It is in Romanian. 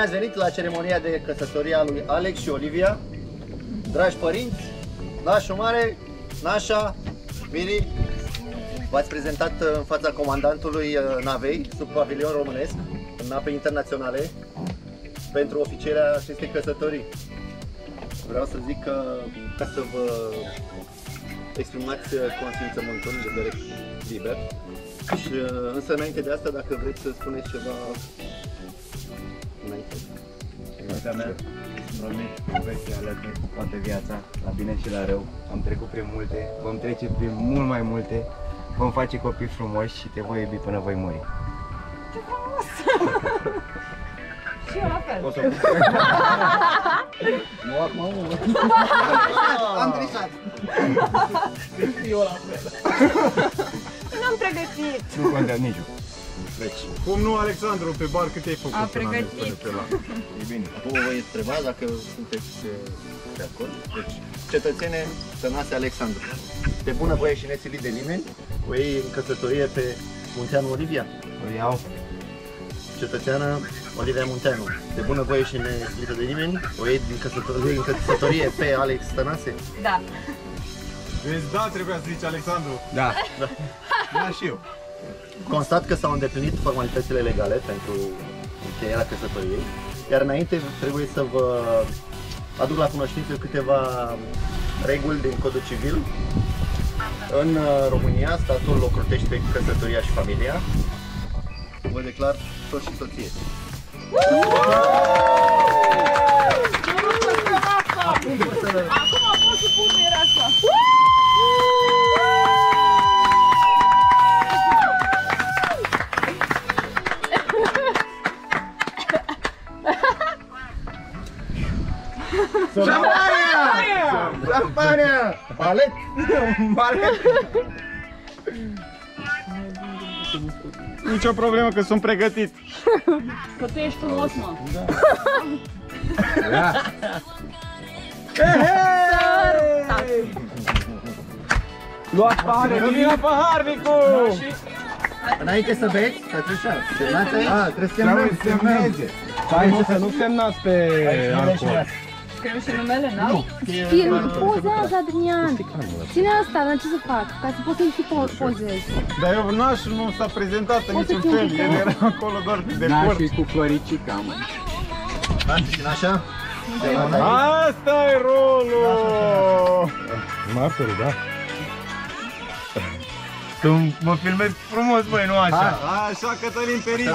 ați venit la ceremonia de căsătorie a lui Alex și Olivia. Dragi părinți, nașul mare, nașa, Miri, v-ați prezentat în fața comandantului navei sub pavilion românesc în ape internaționale pentru oficierea acestei căsătorii. Vreau să zic că ca să vă exprimați consimțământul de direct liber. Și, însă înainte de asta, dacă vreți să spuneți ceva înainte. Viața mea, promit că veți fi alături toată viața, la bine și la rău. Am trecut prin multe, vom trece prin mult mai multe, vom face copii frumoși și te voi iubi până voi muri. Ce frumos! Și eu la fel. Nu, acum am trisat. Eu la fel. N-am pregătit. Nu contează niciun. Deci, Cum nu, Alexandru, pe bar cât ai făcut? A pregătit. E bine. vă voi întreba dacă sunteți de acord. Deci, cetățene Tănase Alexandru, de bună voie și nesilit de nimeni, o iei în căsătorie pe Munteanu Olivia. O iau. Cetățeană Olivia Munteanu, de bună voie și nesilită de nimeni, o iei în căsătorie pe Alex Tănase. Da. Deci da, trebuia să zici Alexandru. Da. Da, și eu. Constat că s-au îndeplinit formalitățile legale pentru încheierea căsătoriei, iar înainte trebuie să vă aduc la cunoștință câteva reguli din Codul Civil. În România, statul ocrotește căsătoria și familia. Vă declar soț și soție. Acum pot să pun mireasa. Șampania! Balet! Balet! Nicio problemă că sunt pregătit. Că tu ești frumos, mă. Da. Luați pahare, nu vine paharnicul! Înainte să beți, Cătrușa, semnați aici? Trebuie să Semneze! Stai să nu semnați pe alcool. Scriu și numele, n-au? Film, pozează, Adrian! Ține asta, dar ce să fac? Ca să poți să-i și pozezi. Dar eu nașul nu s-a prezentat în niciun fel, el era acolo doar de decor. Nașul cu floricica, mă. Și așa? Asta e rolul! Martorul, da? Tu mă filmezi frumos, băi, nu așa. Așa, Cătălin Perice.